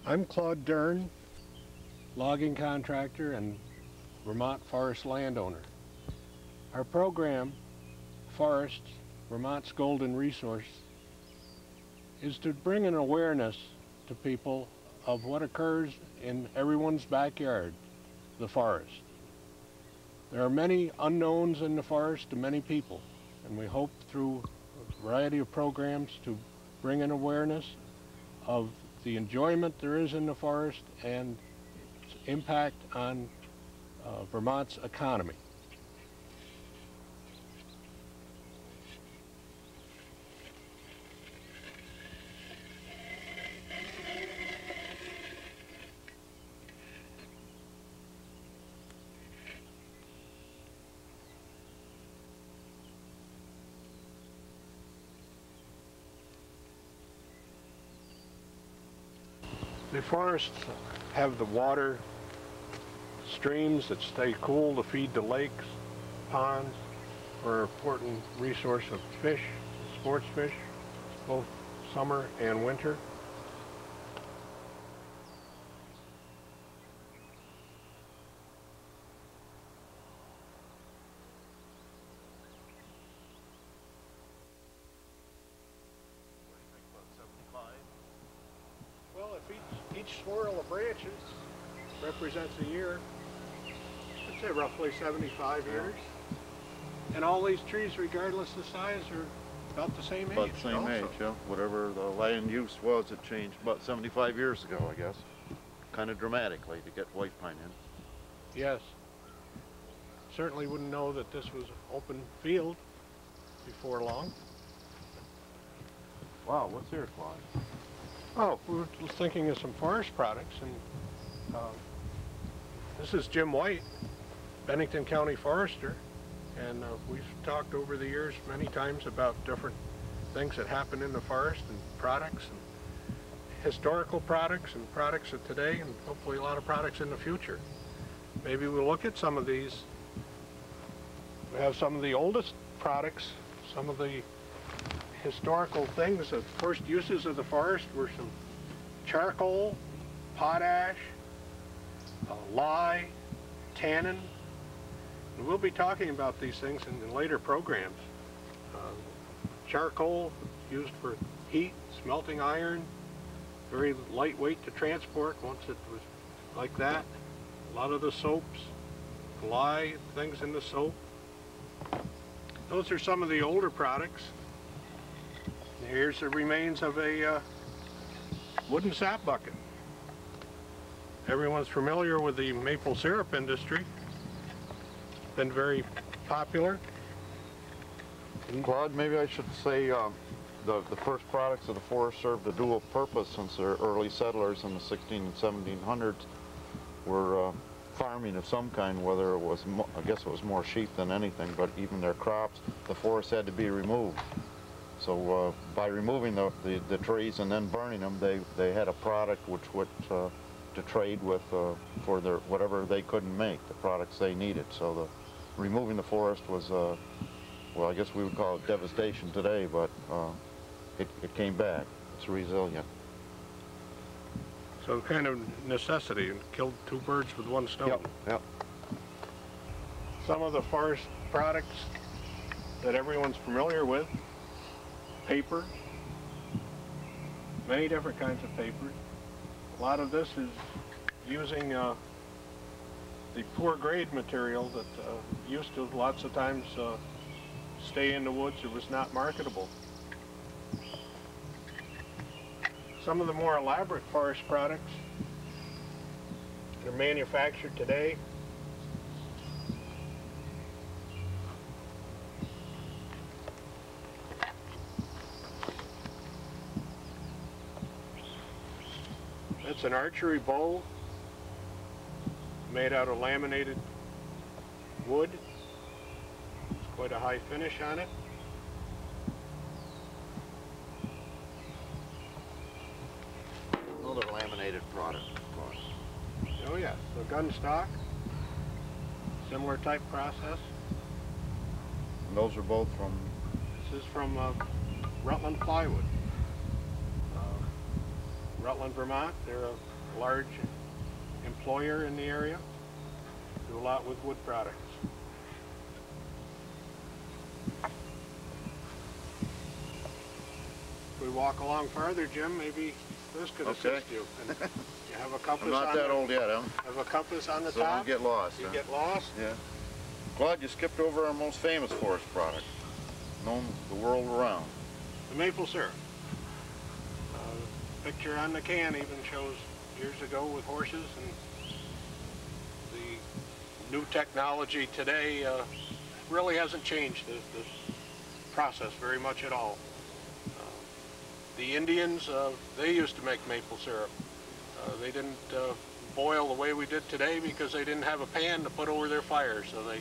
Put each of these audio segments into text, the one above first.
I'm Claude Dern, logging contractor and Vermont Forest landowner. Our program, Forests, Vermont's Golden Resource, is to bring an awareness to people of what occurs in everyone's backyard, the forest. There are many unknowns in the forest to many people, and we hope through a variety of programs to bring an awareness of the enjoyment there is in the forest and its impact on Vermont's economy. The forests have the water, streams that stay cool to feed the lakes, ponds, are an important resource of fish, sports fish, both summer and winter. Well, if each swirl of branches represents a year, I'd say roughly 75 years. And all these trees, regardless of size, are about the same age. About the same age, yeah. Whatever the land use was, it changed about 75 years ago, I guess. Kind of dramatically to get white pine in. Yes. Certainly wouldn't know that this was open field before long. Wow, what's here, Claude? Oh, we were thinking of some forest products, and this is Jim White, Bennington County Forester, and we've talked over the years many times about different things that happen in the forest and products, and historical products and products of today, and hopefully a lot of products in the future. Maybe we'll look at some of these. We have some of the oldest products, some of the historical things. The first uses of the forest were some charcoal, potash, lye, tannin, and we'll be talking about these things in later programs. Charcoal used for heat, smelting iron, very lightweight to transport once it was like that. A lot of the soaps, lye, things in the soap. Those are some of the older products. Here's the remains of a wooden sap bucket. Everyone's familiar with the maple syrup industry. It's been very popular. Claude, maybe I should say the first products of the forest served a dual purpose since their early settlers in the 16 and 1700s were farming of some kind, whether it was, I guess it was more sheep than anything, but even their crops, the forest had to be removed. So by removing the trees and then burning them, they had a product which to trade with for their whatever they couldn't make, the products they needed. So removing the forest was, well, I guess we would call it devastation today, but it came back. It's resilient. So kind of necessity, and killed two birds with one stone. Yep, yep. Some of the forest products that everyone's familiar with: paper, many different kinds of paper. A lot of this is using the poor grade material that used to lots of times stay in the woods. It was not marketable. Some of the more elaborate forest products that are manufactured today It's an archery bow made out of laminated wood. It's quite a high finish on it. Another laminated product, of course. Oh yes, the gun stock, similar type process. And those are both from? This is from Rutland Plywood. Rutland, Vermont. They're a a large employer in the area. Do a lot with wood products. If we walk along farther, Jim, maybe this could assist you. And you have a compass. I'm not that old yet, huh? Have a compass on the so top. Don't get lost. You huh? get lost. Yeah. Claude, you skipped over our most famous forest product, known the world around. The maple syrup. Picture on the can even shows years ago with horses, and the new technology today really hasn't changed this process very much at all. The Indians, they used to make maple syrup. They didn't boil the way we did today because they didn't have a pan to put over their fire, so they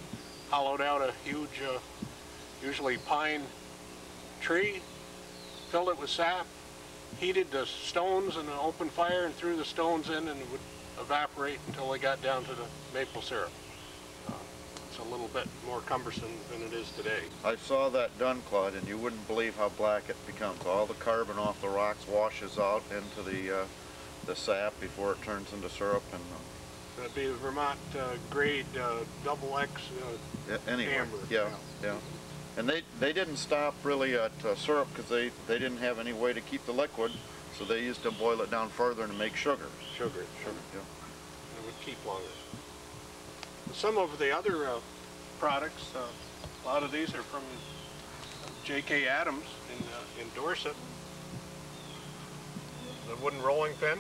hollowed out a huge, usually pine tree, filled it with sap, heated the stones in an open fire and threw the stones in, and it would evaporate until they got down to the maple syrup. It's a little bit more cumbersome than it is today. I saw that done, Claude, and you wouldn't believe how black it becomes. All the carbon off the rocks washes out into the sap before it turns into syrup. And that'd be the Vermont grade double X anyway, amber. Yeah. And they didn't stop really at syrup because they didn't have any way to keep the liquid, so they used to boil it down further and make sugar. Sugar. Yeah. It would keep longer. Some of the other products, a lot of these are from J.K. Adams in Dorset. The wooden rolling pin.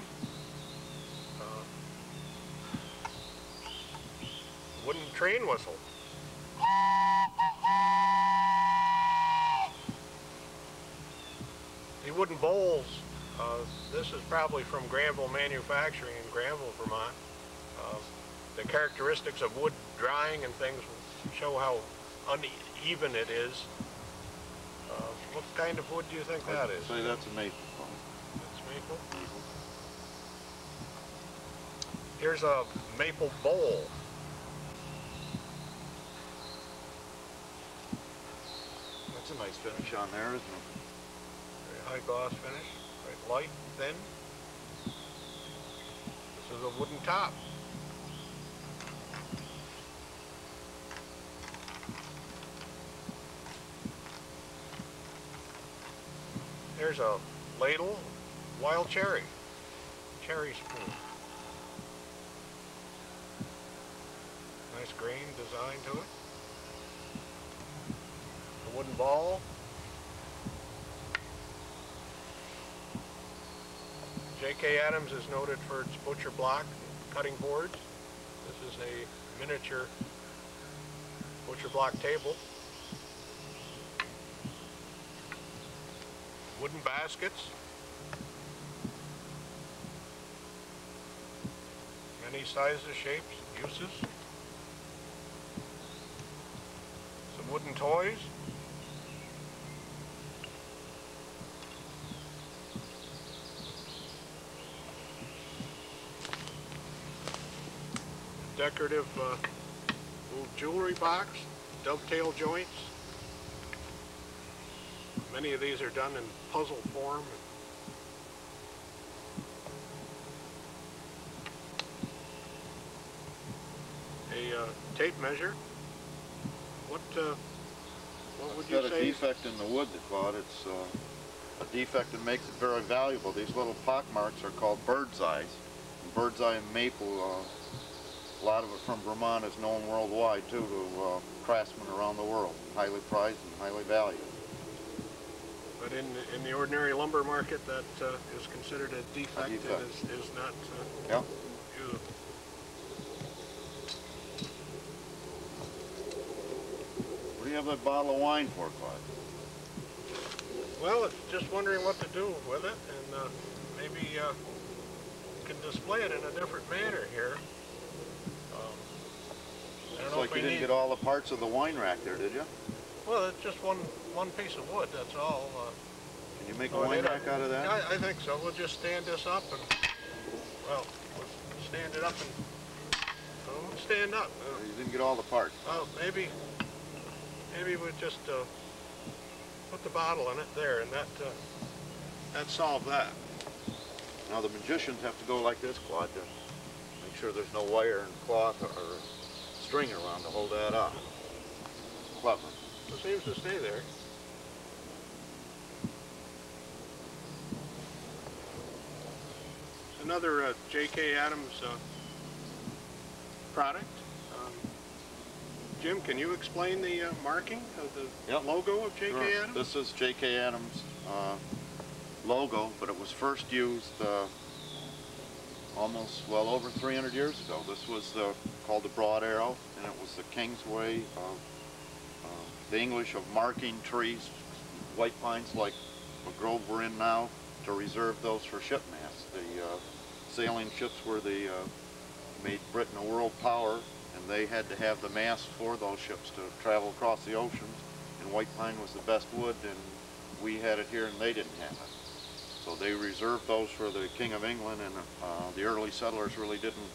Wooden train whistle. The wooden bowls, this is probably from Granville Manufacturing in Granville, Vermont. The characteristics of wood drying and things will show how uneven it is. What kind of wood do you think that is? Say that's a maple. That's maple? Here's a maple bowl. That's a nice finish on there, isn't it? Very high gloss finish, very light, thin. This is a wooden top. There's a ladle, wild cherry spoon. Nice grain design to it. A wooden ball. J.K. Adams is noted for its butcher block cutting boards. This is a miniature butcher block table. Wooden baskets. Many sizes, shapes, uses. Some wooden toys. Decorative little jewelry box, dovetail joints. Many of these are done in puzzle form. A tape measure. What would you say? It's got a defect in the wood, Claude. It's a defect that makes it very valuable. These little pock marks are called bird's eyes. And bird's eye and maple, a lot of it from Vermont is known worldwide too to craftsmen around the world. Highly prized and highly valued. But in the ordinary lumber market, that is considered a defect. It is not yeah. usable. What do you have that bottle of wine for, Claude? Well, it's just wondering what to do with it, and maybe you can display it in a different manner here. It's like you didn't get all the parts of the wine rack there, did you? Well, it's just one piece of wood, that's all. Can you make a wine rack out of that? I think so. We'll just stand this up and, well, we'll stand it up and, stand up. You didn't get all the parts. Well, maybe we'll just put the bottle in it there, and that solved that. Now the magicians have to go like this, Claude, to make sure there's no wire and cloth or string around to hold that up. Clever. It seems to stay there. It's another J.K. Adams product. Jim, can you explain the marking of the logo of J.K. Sure. Adams? This is J.K. Adams' logo, but it was first used almost, well, over 300 years ago. This was called the broad arrow, and it was the king's way of the English of marking trees, white pines like the grove we're in now, to reserve those for ship masts. The sailing ships were the made Britain a world power, and they had to have the masts for those ships to travel across the oceans, and white pine was the best wood, and we had it here and they didn't have it. So they reserved those for the King of England, and the early settlers really didn't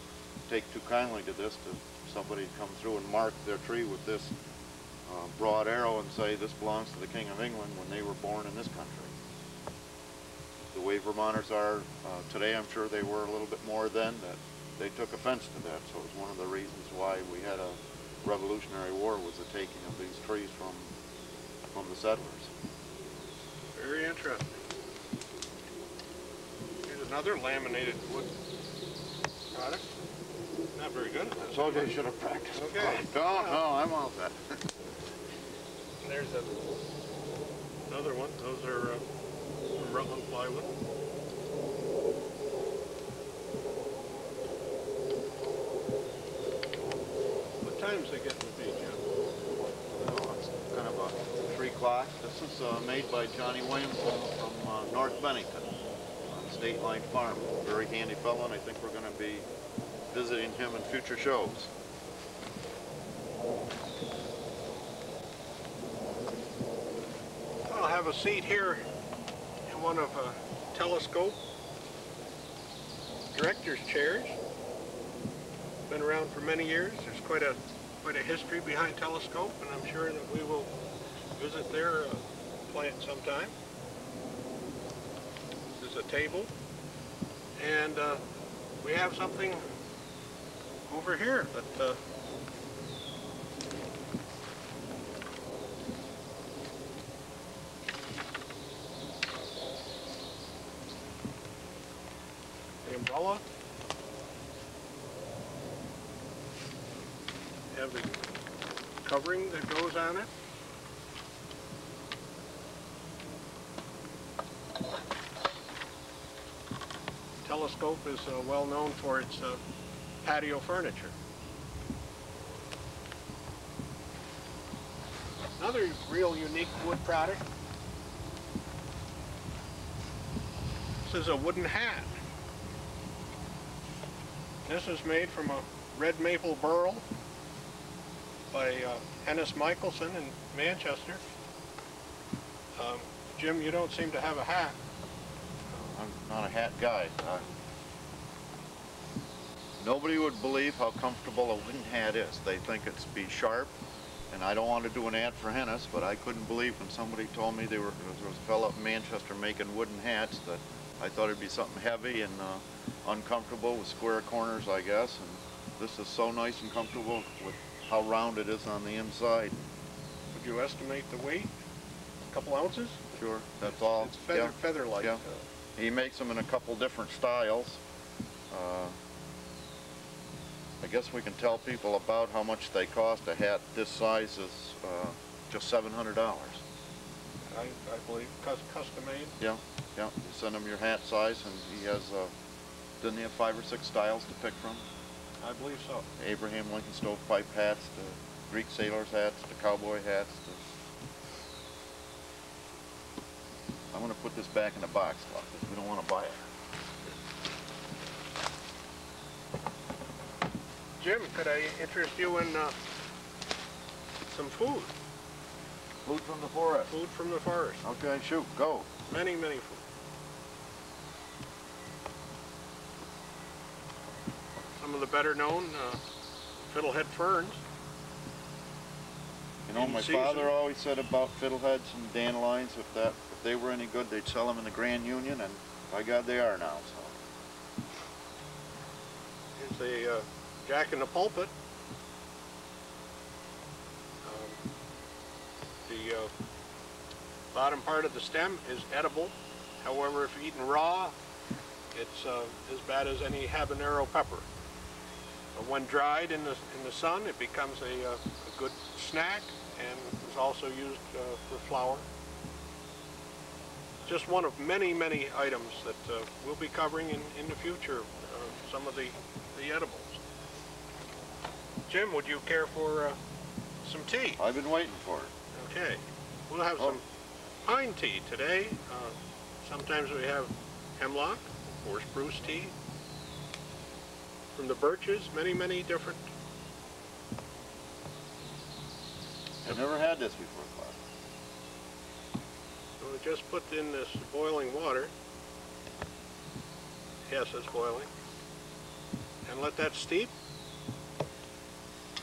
take too kindly to this, to somebody come through and mark their tree with this broad arrow and say this belongs to the King of England when they were born in this country. The way Vermonters are today, I'm sure they were a little bit more then, that they took offense to that. So it was one of the reasons why we had a Revolutionary War, was the taking of these trees from the settlers. Very interesting. Here's another laminated wood product. Not very good at this. So they should have practiced. Okay. No, I'm all set. There's another one. Those are from Rutland plywood. What time's they getting to be, Jim? Oh, it's kind of a tree clock. This is made by Johnny Williamson from North Bennington on State Line Farm. Very handy fellow, and I think we're going to be visiting him in future shows. I'll have a seat here in one of a telescope director's chairs. Been around for many years. There's quite a history behind telescope, and I'm sure that we will visit their plant sometime. This is a table, and we have something over here that the umbrella. You have the covering that goes on it. Telescope is well known for its patio furniture. Another real unique wood product. This is a wooden hat. This is made from a red maple burl by Hennis Michelson in Manchester. Jim, you don't seem to have a hat. I'm not a hat guy. Nobody would believe how comfortable a wooden hat is. They think it's be sharp, and I don't want to do an ad for Hennis, but I couldn't believe when somebody told me there was a fellow up in Manchester making wooden hats, that I thought it'd be something heavy and uncomfortable with square corners, I guess. And this is so nice and comfortable with how round it is on the inside. Would you estimate the weight? A couple ounces? Sure, that's all. It's feather-like. Yeah. He makes them in a couple different styles. I guess we can tell people about how much they cost. A hat this size is just $700. I believe, custom made. Yeah, yeah. You send him your hat size, and he has, doesn't he have 5 or 6 styles to pick from? I believe so. Abraham Lincoln stovepipe hats, to Greek sailors hats, to cowboy hats. I'm going to put this back in the box, because we don't want to buy it. Jim, could I interest you in some food? Food from the forest. Food from the forest. Okay, shoot, go. Many, many food. Some of the better known fiddlehead ferns. You know, my father always said about fiddleheads and dandelions, if they were any good, they'd sell them in the Grand Union, and by God, they are now. So. Here's the jack in the pulpit. The bottom part of the stem is edible. However, if eaten raw, it's as bad as any habanero pepper. But when dried in the sun, it becomes a good snack and is also used for flour. Just one of many, many items that we'll be covering in the future, some of the edibles. Jim, would you care for some tea? I've been waiting for it. Okay. We'll have some pine tea today. Sometimes we have hemlock or spruce tea. From the birches, many, many different. I've never had this before, Claude. So we just put in this boiling water. Yes, it's boiling. And let that steep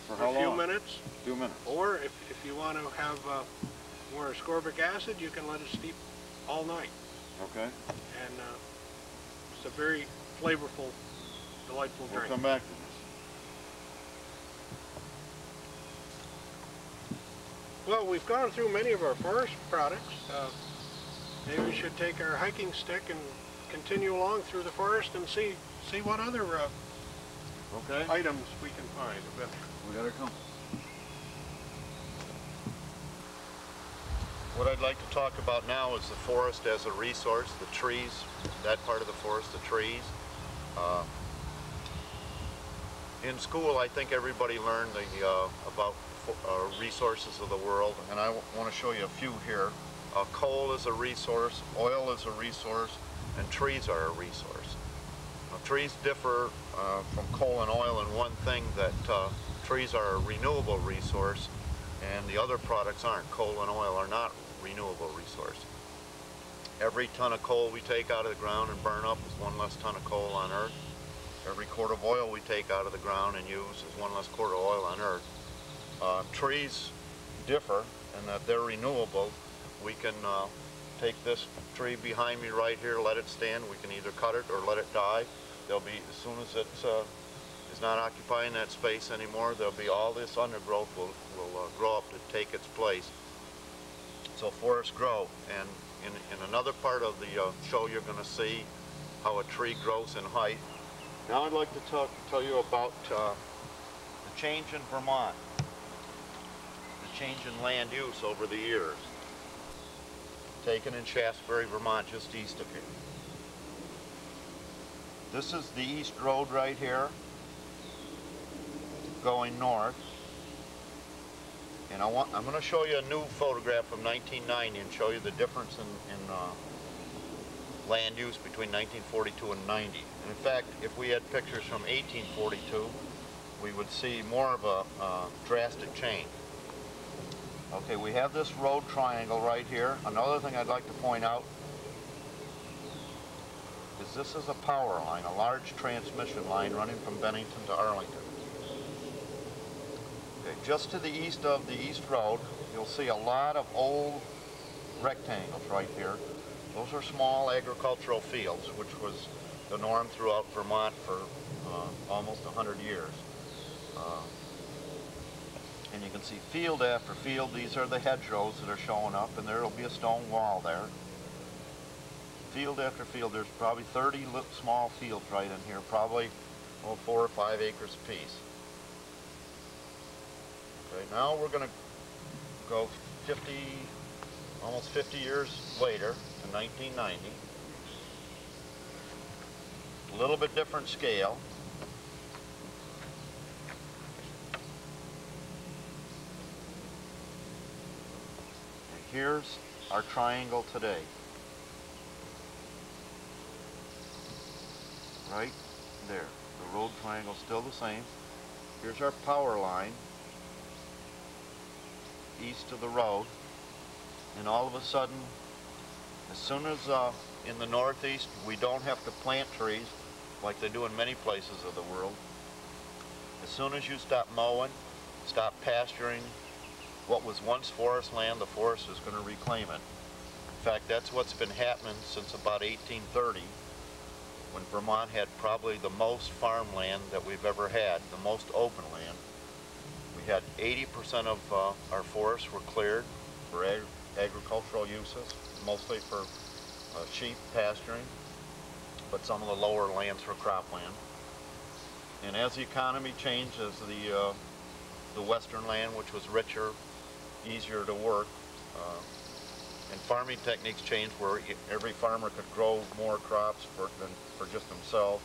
For for how a few long? minutes. A few minutes. Or if you want to have more ascorbic acid, you can let it steep all night. Okay. And it's a very flavorful, delightful We'll drink. come back to this. Well, we've gone through many of our forest products. Maybe we should take our hiking stick and continue along through the forest and see what other Okay. items we can find. We gotta come. What I'd like to talk about now is the forest as a resource, the trees, that part of the forest, the trees. In school, I think everybody learned about resources of the world, and I want to show you a few here. Coal is a resource, oil is a resource, and trees are a resource. Now, trees differ from coal and oil in one thing, that trees are a renewable resource, and the other products aren't. Coal and oil are not renewable resource. Every ton of coal we take out of the ground and burn up is one less ton of coal on Earth. Every quart of oil we take out of the ground and use is one less quart of oil on Earth. Trees differ in that they're renewable. We can take this tree behind me right here, let it stand. We can either cut it or let it die. There'll be, as soon as it is not occupying that space anymore, there'll be all this undergrowth will grow up to take its place. So forests grow, and in another part of the show you're going to see how a tree grows in height. Now I'd like to tell you about the change in Vermont, the change in land use over the years, taken in Shaftesbury, Vermont, just east of here. This is the east road right here, going north. And I'm going to show you a new photograph from 1990 and show you the difference in land use between 1942 and 90. And in fact, if we had pictures from 1842, we would see more of a drastic change. Okay, we have this road triangle right here. Another thing I'd like to point out is this is a power line, a large transmission line running from Bennington to Arlington. Okay, just to the east of the East Road, you'll see a lot of old rectangles right here. Those are small agricultural fields, which was the norm throughout Vermont for almost 100 years. And you can see field after field. These are the hedgerows that are showing up, and there will be a stone wall there. Field after field, there's probably 30 small fields right in here, probably 4 or 5 acres apiece. Okay, now we're going to go almost 50 years later, in 1990. A little bit different scale. And here's our triangle today. Right there. The road triangle's still the same. Here's our power line east of the road, and all of a sudden, as soon as in the northeast we don't have to plant trees like they do in many places of the world, as soon as you stop mowing, stop pasturing what was once forest land, the forest is going to reclaim it. In fact, that's what's been happening since about 1830. when Vermont had probably the most farmland that we've ever had, the most open land. We had 80% of our forests were cleared for agricultural uses, mostly for sheep pasturing, but some of the lower lands for cropland. And as the economy changed, as the western land, which was richer, easier to work, and farming techniques changed where every farmer could grow more crops than for just themselves.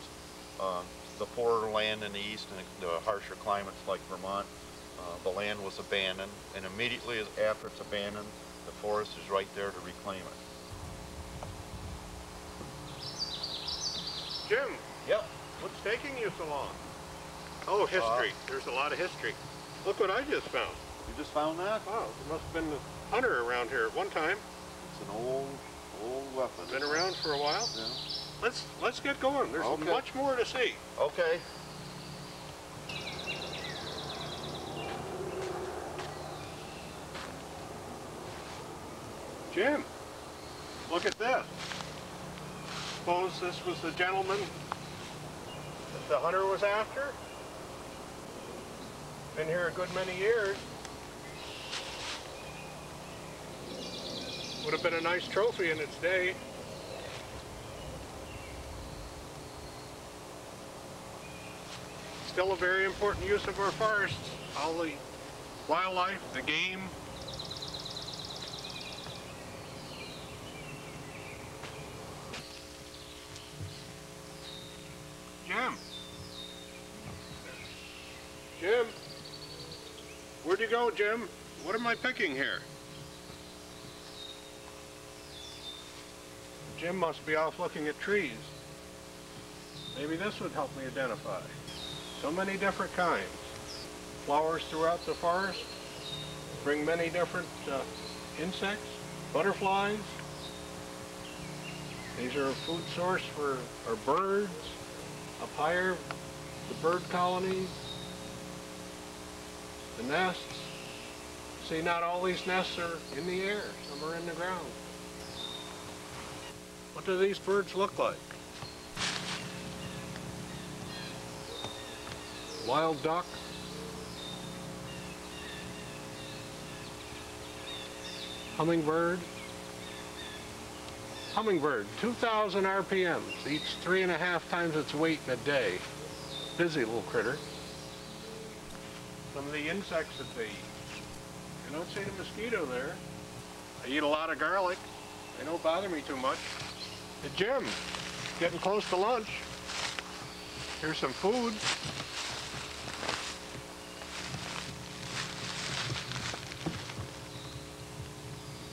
The poorer land in the east and the harsher climates like Vermont, the land was abandoned, and immediately after it's abandoned, the forest is right there to reclaim it. Jim, Yep. what's taking you so long? Oh, history. There's a lot of history. Look what I just found. You just found that? Wow, there must have been a hunter around here at one time. It's an old weapon. Been around for a while. Yeah. Let's get going. There's Okay. much more to see. Okay. Jim, look at this. Suppose this was the gentleman that the hunter was after? Been here a good many years. Would have been a nice trophy in its day. Still a very important use of our forests. All the wildlife, the game. Jim, where'd you go, Jim? What am I picking here? Jim must be off looking at trees. Maybe this would help me identify. So many different kinds. Flowers throughout the forest bring many different insects, butterflies. These are a food source for our birds. Up higher, the bird colonies, the nests. See, not all these nests are in the air. Some are in the ground. What do these birds look like? Wild duck. Hummingbird. Hummingbird, 2,000 RPMs, eats 3.5 times its weight in a day. Busy little critter. Some of the insects that they eat. You don't see the mosquito there. They eat a lot of garlic. They don't bother me too much. Hey, Jim, getting close to lunch. Here's some food.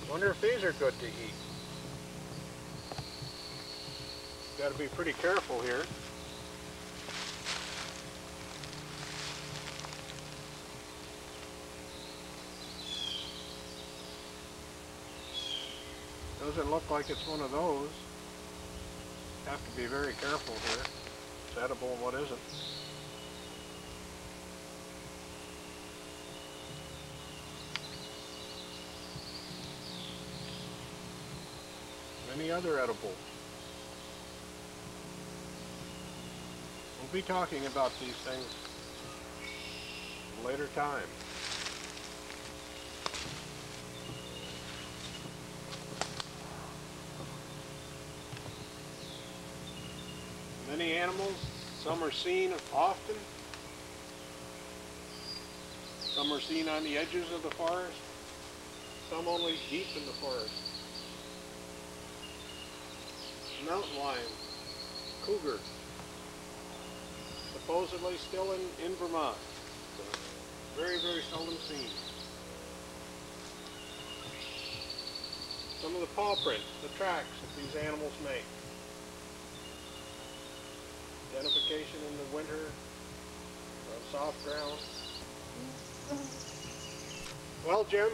Wonder if these are good to eat. Got to be pretty careful here. Doesn't look like it's one of those. Have to be very careful here. What's edible and what isn't. Many other edibles. We'll be talking about these things at a later time. Many animals, some are seen often, some are seen on the edges of the forest, some only deep in the forest. Mountain lion, cougar, supposedly still in Vermont. Very, very seldom seen. Some of the paw prints, the tracks that these animals make. Identification in the winter, on soft ground. Well, Jim,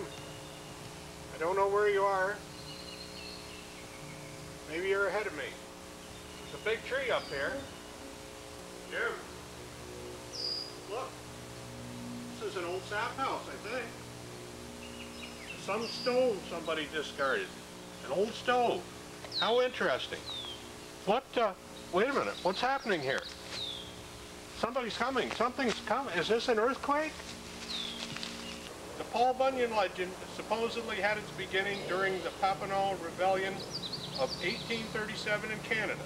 I don't know where you are. Maybe you're ahead of me. There's a big tree up here. Jim, look. This is an old sap house, I think. Some stove somebody discarded. An old stove. How interesting. Wait a minute, what's happening here? Somebody's coming, something's coming. Is this an earthquake? The Paul Bunyan legend supposedly had its beginning during the Papineau Rebellion of 1837 in Canada.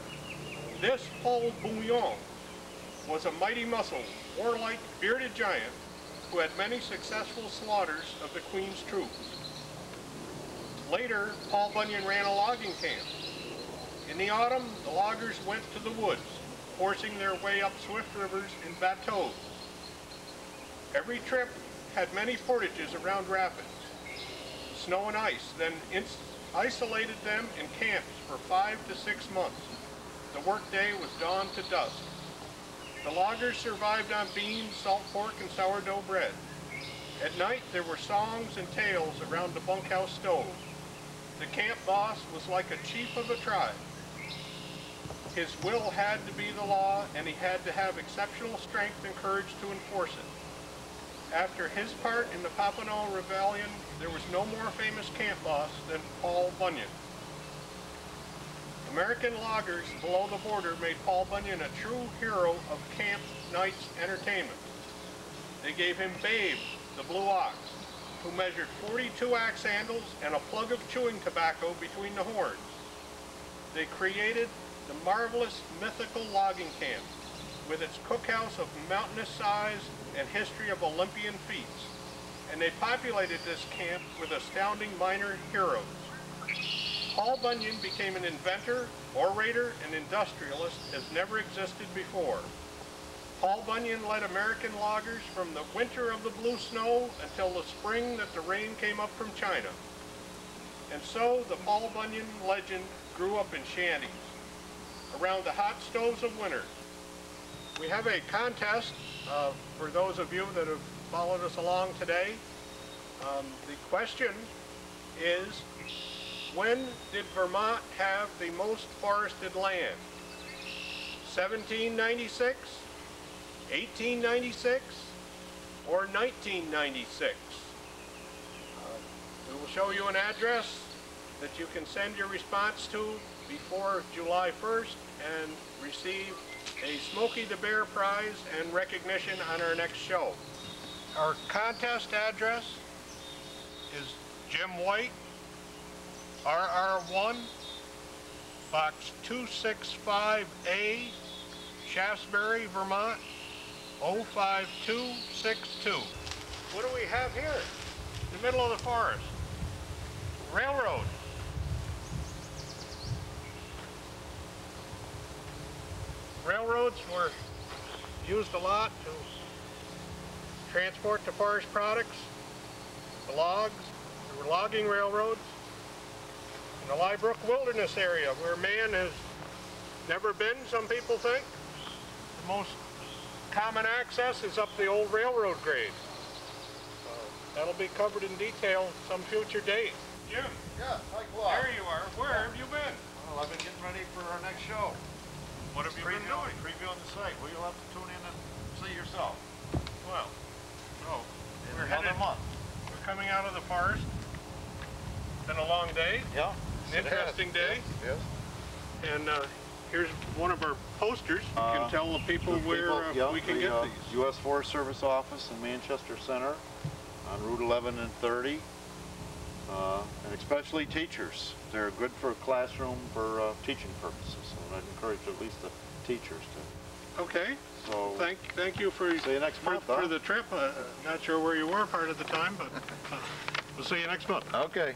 This Paul Bunyan was a mighty muscled, warlike, bearded giant who had many successful slaughters of the Queen's troops. Later, Paul Bunyan ran a logging camp. In the autumn, the loggers went to the woods, forcing their way up swift rivers in bateaux. Every trip had many portages around rapids. Snow and ice then isolated them in camps for 5 to 6 months. The workday was dawn to dusk. The loggers survived on beans, salt pork, and sourdough bread. At night, there were songs and tales around the bunkhouse stove. The camp boss was like a chief of a tribe. His will had to be the law, and he had to have exceptional strength and courage to enforce it. After his part in the Papineau Rebellion, there was no more famous camp boss than Paul Bunyan. American loggers below the border made Paul Bunyan a true hero of camp night's entertainment. They gave him Babe, the blue ox, who measured 42 axe handles and a plug of chewing tobacco between the horns. They created the marvelous mythical logging camp, with its cookhouse of mountainous size and history of Olympian feats, and they populated this camp with astounding minor heroes. Paul Bunyan became an inventor, orator, and industrialist as never existed before. Paul Bunyan led American loggers from the winter of the blue snow until the spring that the rain came up from China. And so the Paul Bunyan legend grew up in shanties, around the hot stoves of winter. We have a contest for those of you that have followed us along today. The question is, when did Vermont have the most forested land? 1796, 1896, or 1996? We will show you an address that you can send your response to before July 1st and receive a Smokey the Bear prize and recognition on our next show. Our contest address is Jim White, RR1, Box 265A, Shaftesbury, Vermont, 05262. What do we have here? In the middle of the forest. Railroad. Railroads were used a lot to transport the forest products, the logs. There were logging railroads. In the Liebrook Wilderness area, where man has never been, some people think, the most common access is up the old railroad grade. That'll be covered in detail some future date. Jim. Yeah, hi Claude. There you are. Where have you been? Well, I've been getting ready for our next show. What have you been doing? Previewing the site. Well, you'll have to tune in and see yourself. Well, so In another month. we're coming out of the forest. It's been a long day. Yeah. An interesting day. Yes. And here's one of our posters. You can tell the people where we can get these. U.S. Forest Service office in Manchester Center on Route 11 and 30. And especially teachers. They're good for classroom for teaching purposes. So I'd encourage at least the teachers to. Okay. So thank you for see you next month, for the trip. Not sure where you were part of the time, but we'll see you next month. Okay.